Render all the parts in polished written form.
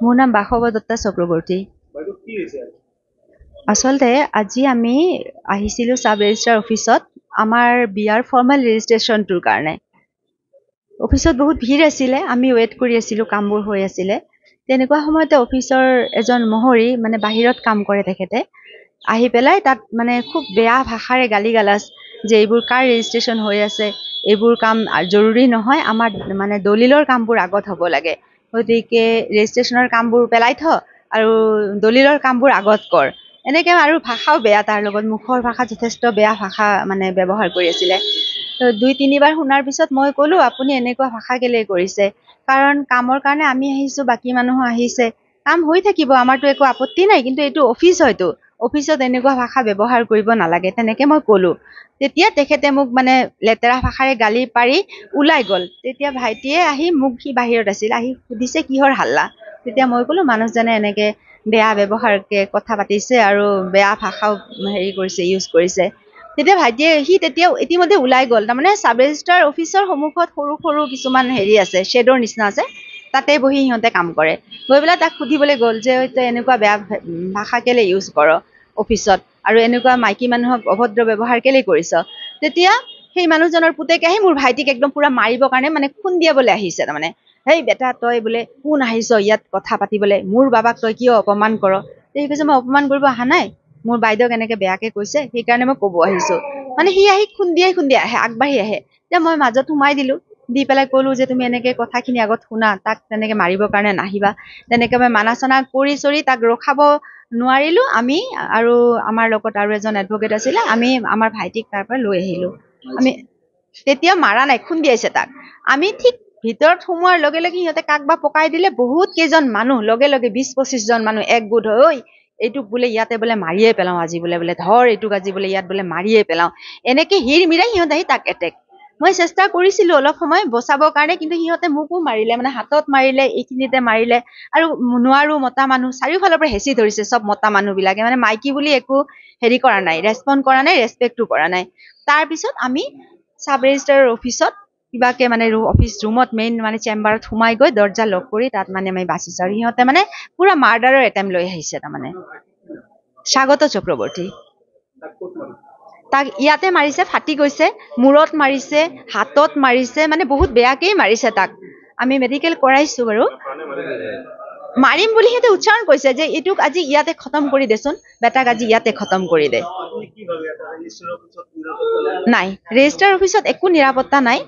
মোৰ নাম বাসৱদত্তা চক্ৰৱৰ্তী। আচলতে আজি আমি আহিছিলোঁ সাব ৰেজিষ্ট্ৰাৰ অফিচত আমাৰ বিয়াৰ ফৰ্মেল ৰেজিষ্ট্ৰেশ্যনটোৰ কাৰণে। অফিচত বহুত ভিৰ আছিলে, আমি ৱেইট কৰি আছিলোঁ, কামবোৰ হৈ আছিলে। তেনেকুৱা সময়তে অফিচৰ এজন মহৰী মানে বাহিৰত কাম কৰে তেখেতে আহি পেলাই তাত মানে খুব বেয়া ভাষাৰে গালি গালাজ যে এইবোৰ কাৰ ৰেজিষ্ট্ৰেশ্যন হৈ আছে, এইবোৰ কাম জৰুৰী নহয়, আমাৰ মানে দলিলৰ কামবোৰ আগত হ'ব লাগে, গতিকে ৰেজিষ্ট্ৰেশ্যনৰ কামবোৰ পেলাই থ আৰু দলিলৰ কামবোৰ আগত কৰ। এনেকৈ আৰু ভাষাও বেয়া, তাৰ লগত মুখৰ ভাষা যথেষ্ট বেয়া ভাষা মানে ব্যৱহাৰ কৰি আছিলে। তো ২-৩ বাৰ শুনাৰ পিছত মই ক'লোঁ আপুনি এনেকুৱা ভাষা কেলৈ কৰিছে, কাৰণ কামৰ কাৰণে আমি আহিছোঁ, বাকী মানুহো আহিছে, কাম হৈ থাকিব, আমাৰতো একো আপত্তি নাই, কিন্তু এইটো অফিচ হয়তো, অফিচত এনেকুৱা ভাষা ব্যৱহাৰ কৰিব নালাগে, তেনেকৈ মই ক'লোঁ। তেতিয়া তেখেতে মোক মানে লেতেৰা ভাষাৰে গালি পাৰি ওলাই গ'ল। তেতিয়া ভাইটিয়ে আহি মোক, সি বাহিৰত আছিল, আহি সুধিছে কিহৰ হাল্লা। তেতিয়া মই ক'লোঁ মানুহজনে এনেকৈ বেয়া ব্যৱহাৰকে কথা পাতিছে আৰু বেয়া ভাষাও কৰিছে, ইউজ কৰিছে। তেতিয়া ভাইটিয়ে তেতিয়াও ইতিমধ্যে ওলাই গ'ল। তাৰমানে সাব ৰেজিষ্ট্ৰাৰ অফিচৰ সন্মুখত সৰু সৰু কিছুমান আছে, শ্বেডৰ নিচিনা আছে, তাতে বহি সিহঁতে কাম কৰে। গৈ পেলাই তাক সুধিবলৈ গ'ল যে তই এনেকুৱা বেয়া ভাষা কেলৈ ইউজ কৰ অফিচত, আৰু এনেকুৱা মাইকী মানুহক অভদ্ৰ ব্যৱহাৰ কেলৈ কৰিছ। তেতিয়া সেই মানুহজনৰ পুতেকে আহি মোৰ ভাইটিক একদম পুৰা মাৰিবৰ কাৰণে মানে খুন্দিয়াবলৈ আহিছে। তাৰমানে হেই বেটা, তই বোলে কোন আহিছ ইয়াত কথা পাতিবলৈ, মোৰ বাবাক তই কিয় অপমান কৰ। সি কৈছে মই অপমান কৰিব অহা নাই, মোৰ বাইদেউক এনেকৈ বেয়াকৈ কৈছে, সেইকাৰণে মই ক'ব আহিছোঁ। মানে সি আহি খুন্দিয়াই আহে, আগবাঢ়ি আহে। তেতিয়া মই মাজত সোমাই দিলোঁ, দি পেলাই ক'লোঁ যে তুমি এনেকৈ কথাখিনি আগত শুনা, তাক তেনেকৈ মাৰিবৰ কাৰণে নাহিবা। তেনেকৈ মই মানা চানা কৰি তাক ৰখাব নোৱাৰিলোঁ। আমি আৰু আমাৰ লগত আৰু এজন এডভকেট আছিলে, আমি আমাৰ ভাইটিক তাৰ পৰা লৈ আহিলোঁ। আমি তেতিয়া মাৰা নাই, খুন্দিয়াইছে তাক। আমি ঠিক ভিতৰত সোমোৱাৰ লগে লগে সিহঁতে কাক বা পকাই দিলে, বহুত কেইজন মানুহ লগে লগে ২০-২৫ জন মানুহ একগোট হৈ, ঐ এইটোক বোলে ইয়াতে বোলে মাৰিয়ে পেলাওঁ আজি, বোলে ধৰ এইটোক আজি বোলে ইয়াত বোলে মাৰিয়ে পেলাওঁ, এনেকৈ হিৰ মিৰাই সিহঁতে আহি তাক এটেক। মই চেষ্টা কৰিছিলোঁ অলপ সময় বচাবৰ কাৰণে, কিন্তু সিহঁতে মোকো মাৰিলে, মানে হাতত মাৰিলে, এইখিনিতে মাৰিলে, আৰু নোৱাৰো, মতা মানুহ চাৰিওফালৰ পৰা হেঁচি ধৰিছে, চব মতা মানুহবিলাকে, মানে মাইকী বুলি একো কৰা নাই, ৰেছপণ্ড কৰা নাই, ৰেছপেক্টো কৰা নাই। তাৰপিছত আমি সাব ৰেজিষ্ট্ৰাৰৰ অফিচত কিবাকে মানে অফিচ ৰুমত, মেইন মানে চেম্বাৰত সোমাই গৈ দৰ্জা লক কৰি তাত মানে আমি বাচিছোঁ। আৰু সিহঁতে মানে পুৰা মাৰ্ডাৰৰ এটেম্প লৈ আহিছে। তাৰমানে স্বাগত চক্ৰৱৰ্তী, তাক ইয়াতে মাৰিছে, ফাটি গৈছে, মূৰত মাৰিছে, হাতত মাৰিছে, মানে বহুত বেয়াকেই মাৰিছে তাক। আমি মেডিকেল কৰাইছোঁ বাৰু। মাৰিম বুলি সিহঁতে উচ্চাৰণ কৰিছে যে এইটোক আজি ইয়াতে খতম কৰি দেচোন, বেটাক আজি ইয়াতে খতম কৰি দে। নাই, ৰেজিষ্ট্ৰাৰ অফিচত একো নিৰাপত্তা নাই।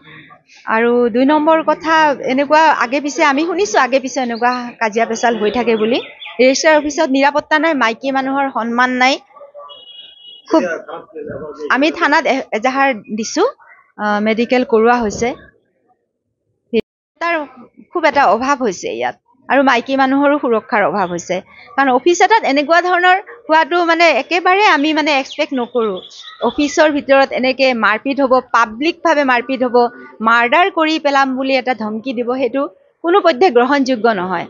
আৰু ২ নম্বৰ কথা, এনেকুৱা আগে পিছে আমি শুনিছোঁ, আগে পিছে এনেকুৱা কাজিয়া পেচাল হৈ থাকে বুলি। ৰেজিষ্ট্ৰাৰ অফিচত নিৰাপত্তা নাই, মাইকী মানুহৰ সন্মান নাই। খুব আমি থানাত এজাহাৰ দিছোঁ, মেডিকেল কৰোৱা হৈছে। তাৰ খুব এটা অভাৱ হৈছে ইয়াত, আৰু মাইকী মানুহৰো সুৰক্ষাৰ অভাৱ হৈছে। কাৰণ অফিচ এটাত এনেকুৱা ধৰণৰ হোৱাটো মানে একেবাৰে আমি মানে এক্সপেক্ট নকৰোঁ। অফিচৰ ভিতৰত এনেকৈ মাৰপিট হ'ব, পাব্লিকভাৱে মাৰপিট হ'ব, মাৰ্ডাৰ কৰি পেলাম বুলি এটা ধমকি দিব, সেইটো কোনোপধ্যে গ্ৰহণযোগ্য নহয়।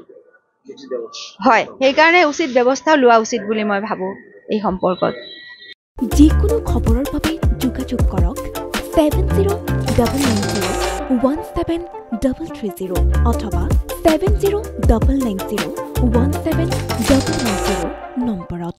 হয়, সেইকাৰণে উচিত ব্যৱস্থাও লোৱা উচিত বুলি মই ভাবোঁ এই সম্পৰ্কত। যিকোনো খবৰৰ বাবে যোগাযোগ কৰক 7099017330 অথবা 7099017390 নম্বৰত।